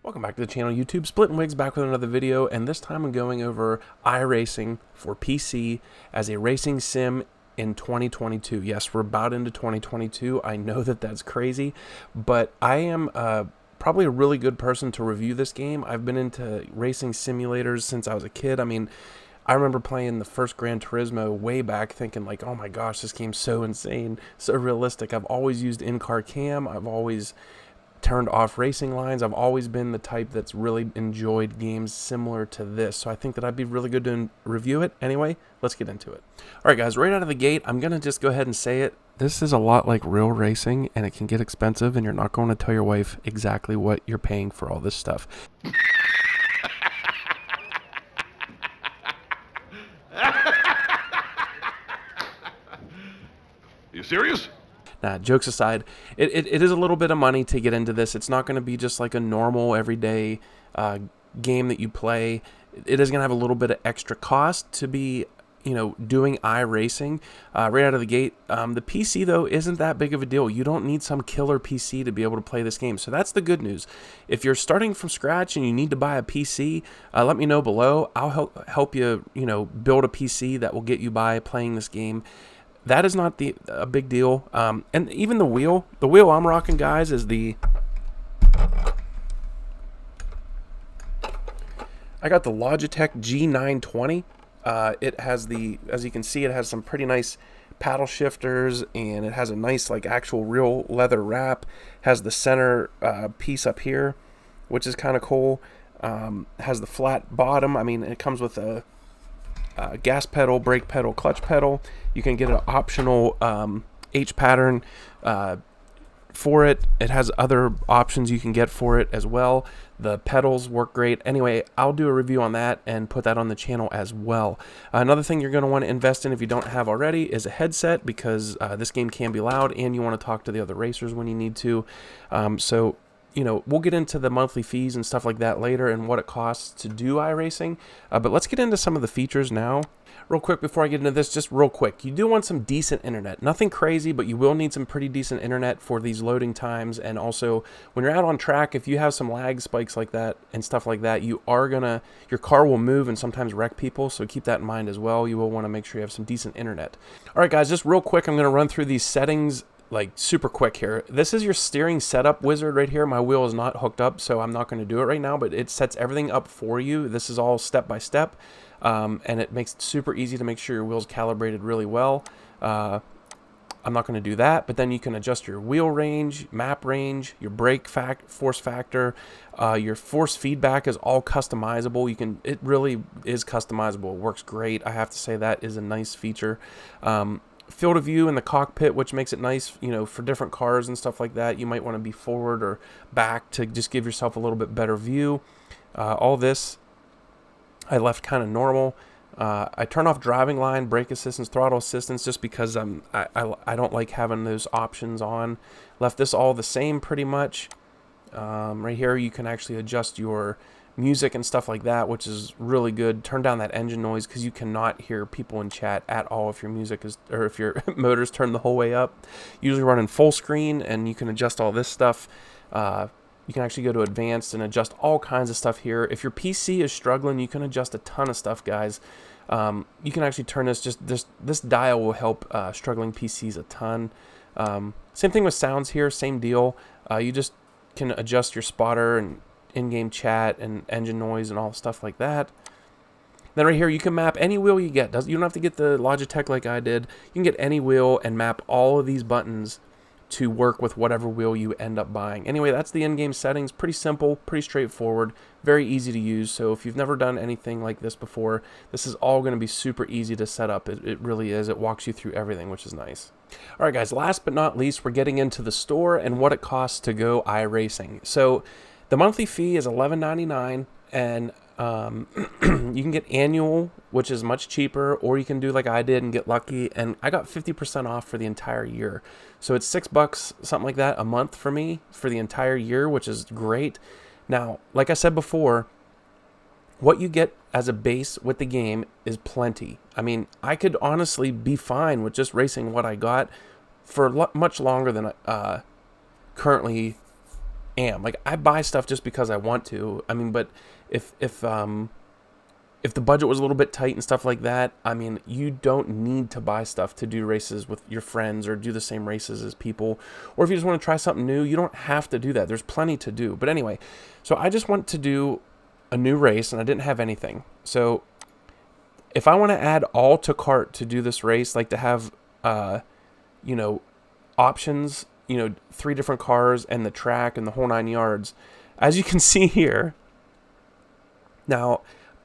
Welcome back to the channel, YouTube. Splitting Wigs back with another video, and this time I'm going over iRacing for PC as a racing sim in 2022. Yes, we're about into 2022. I know that that's crazy, but I am probably a really good person to review this game. I've been into racing simulators since I was a kid. I mean, I remember playing the first Gran Turismo way back thinking like, oh my gosh, this game's so insane, so realistic. I've always used in-car cam. I've always turned off racing lines. I've always been the type that's really enjoyed games similar to this, so I think that I'd be really good to review it. Anyway, let's get into it. Alright guys, right out of the gate, I'm gonna just go ahead and say it. This is a lot like real racing, and it can get expensive, and you're not going to tell your wife exactly what you're paying for all this stuff. You serious? Nah, jokes aside, it is a little bit of money to get into this. It's not going to be just like a normal everyday game that you play. It is going to have a little bit of extra cost to be, you know, doing iRacing right out of the gate. The PC, though, isn't that big of a deal. You don't need some killer PC to be able to play this game. So that's the good news. If you're starting from scratch and you need to buy a PC, let me know below. I'll help you, you know, build a PC that will get you by playing this game. That is not a big deal. And even the wheel I'm rocking, guys, is I got the Logitech G920. It has as you can see, it has some pretty nice paddle shifters, and it has a nice like actual real leather wrap. Has the center piece up here, which is kind of cool. Has the flat bottom. I mean, it comes with a gas pedal, brake pedal, clutch pedal. You can get an optional H pattern for it. It has other options you can get for it as well. The pedals work great. Anyway, I'll do a review on that and put that on the channel as well. Another thing you're going to want to invest in if you don't have already is a headset, because this game can be loud and you want to talk to the other racers when you need to. So you know, we'll get into the monthly fees and stuff like that later and what it costs to do iRacing. But let's get into some of the features now. Real quick before I get into this, just real quick, you do want some decent internet. Nothing crazy, but you will need some pretty decent internet for these loading times. And also, when you're out on track, if you have some lag spikes like that and stuff like that, your car will move and sometimes wreck people. So keep that in mind as well. You will want to make sure you have some decent internet. All right, guys, just real quick, I'm going to run through these settings like super quick here. This is your steering setup wizard right here. My wheel is not hooked up, so I'm not going to do it right now, but it sets everything up for you. This is all step by step, and it makes it super easy to make sure your wheel's calibrated really well. I'm not going to do that, but then you can adjust your wheel range, map range, your brake force factor, your force feedback is all customizable. It really is customizable. It works great. I have to say that is a nice feature. Field of view in the cockpit, which makes it nice, you know, for different cars and stuff like that. You might want to be forward or back to just give yourself a little bit better view. All this I left kind of normal. I turn off driving line, brake assistance, throttle assistance, just because I don't like having those options on. Left this all the same pretty much. Right here you can actually adjust your music and stuff like that, which is really good. Turn down that engine noise, because you cannot hear people in chat at all if your music is, or if your motor's turned the whole way up. Usually running full screen, and you can adjust all this stuff. You can actually go to advanced and adjust all kinds of stuff here. If your PC is struggling, you can adjust a ton of stuff, guys. You can actually turn this dial will help struggling PCs a ton. Same thing with sounds here, same deal. You just can adjust your spotter and in-game chat and engine noise and all stuff like that. Then right here you can map any wheel you get. You don't have to get the Logitech like I did. You can get any wheel and map all of these buttons to work with whatever wheel you end up buying. Anyway, that's the in-game settings. Pretty simple, pretty straightforward, very easy to use. So if you've never done anything like this before, this is all going to be super easy to set up. It really is. It walks you through everything, which is nice. All right, guys, last but not least, we're getting into the store and what it costs to go iRacing. So the monthly fee is $11.99, and you can get annual, which is much cheaper, or you can do like I did and get lucky, and I got 50% off for the entire year. So it's $6, something like that, a month for me for the entire year, which is great. Now, like I said before, what you get as a base with the game is plenty. I mean, I could honestly be fine with just racing what I got for much longer than currently am. Like, I buy stuff just because I want to. I mean, but if the budget was a little bit tight and stuff like that, I mean, you don't need to buy stuff to do races with your friends or do the same races as people. Or if you just want to try something new, you don't have to do that. There's plenty to do. But anyway, so I just want to do a new race, and I didn't have anything. So if I want to add all to cart to do this race, like to have, you know, options, you know, 3 different cars and the track and the whole 9 yards, as you can see here, now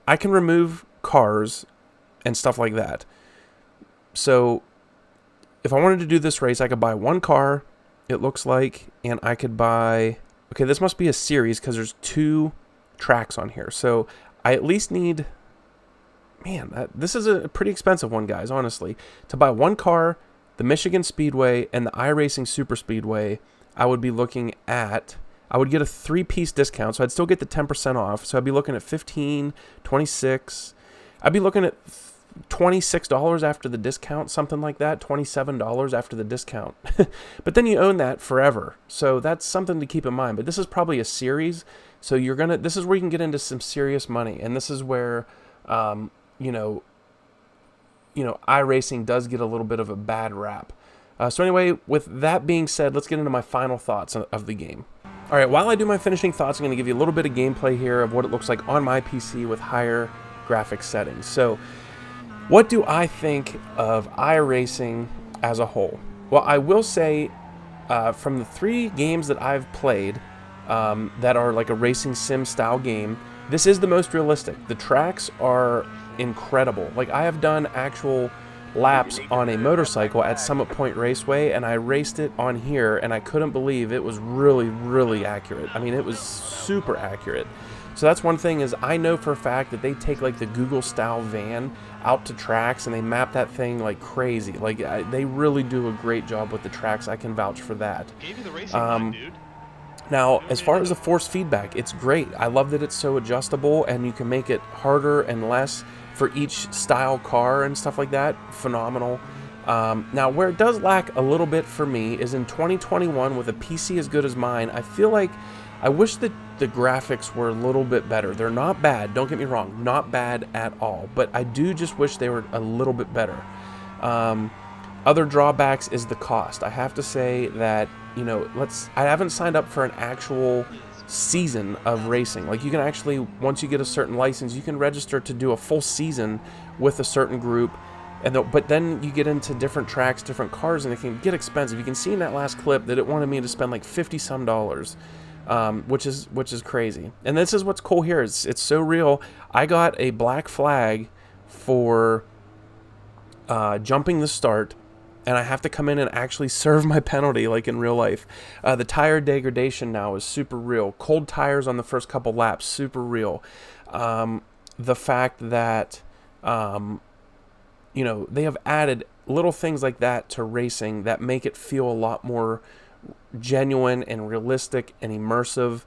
I can remove cars and stuff like that. So if I wanted to do this race, I could buy 1 car, it looks like, and I could buy, okay, this must be a series because there's 2 tracks on here. So I at least need, man, this is a pretty expensive one, guys, honestly. To buy 1 car, the Michigan Speedway and the iRacing Super Speedway, I would be looking at, I would get a 3-piece discount, so I'd still get the 10% off. So I'd be looking at 15, 26. I'd be looking at $26 after the discount, something like that, $27 after the discount. But then you own that forever. So that's something to keep in mind. But this is probably a series, so this is where you can get into some serious money, and this is where you know, iRacing does get a little bit of a bad rap. So anyway, with that being said, let's get into my final thoughts of the game. All right, while I do my finishing thoughts, I'm going to give you a little bit of gameplay here of what it looks like on my PC with higher graphics settings. So what do I think of iRacing as a whole? Well, I will say from the 3 games that I've played that are like a racing sim style game, this is the most realistic. The tracks are incredible. Like, I have done actual laps on a motorcycle at Summit Point Raceway, and I raced it on here, and I couldn't believe it was really, really accurate. I mean, it was super accurate. So that's one thing, is I know for a fact that they take like the Google style van out to tracks and they map that thing like crazy. Like, they really do a great job with the tracks. I can vouch for that. Now, as far as the force feedback, it's great. I love that it's so adjustable, and you can make it harder and less for each style car and stuff like that. Phenomenal. Now, where it does lack a little bit for me is in 2021 with a PC as good as mine. I feel like I wish that the graphics were a little bit better. They're not bad, don't get me wrong, not bad at all, but I do just wish they were a little bit better. Other drawbacks is the cost. I have to say that, you know, I haven't signed up for an actual season of racing. Like, you can actually, once you get a certain license, you can register to do a full season with a certain group, but then you get into different tracks, different cars, and it can get expensive. You can see in that last clip that it wanted me to spend like $50-some, which is crazy. And this is what's cool here. It's so real. I got a black flag for jumping the start, and I have to come in and actually serve my penalty like in real life. The tire degradation now is super real. Cold tires on the first couple laps, super real. The fact that, you know, they have added little things like that to racing that make it feel a lot more genuine and realistic and immersive.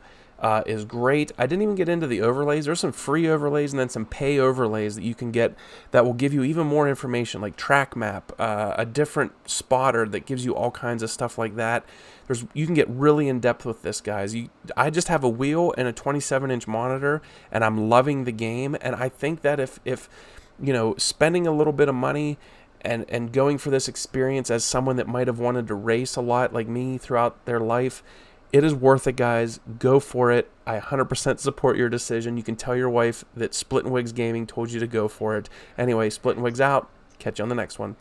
Is great. I didn't even get into the overlays. There's some free overlays and then some pay overlays that you can get that will give you even more information, like track map, a different spotter that gives you all kinds of stuff like that. You can get really in depth with this, guys. I just have a wheel and a 27-inch monitor, and I'm loving the game. And I think that if you know, spending a little bit of money and going for this experience as someone that might have wanted to race a lot like me throughout their life, it is worth it, guys. Go for it. I 100% support your decision. You can tell your wife that Splitting Wigs Gaming told you to go for it. Anyway, Splitting Wigs out. Catch you on the next one.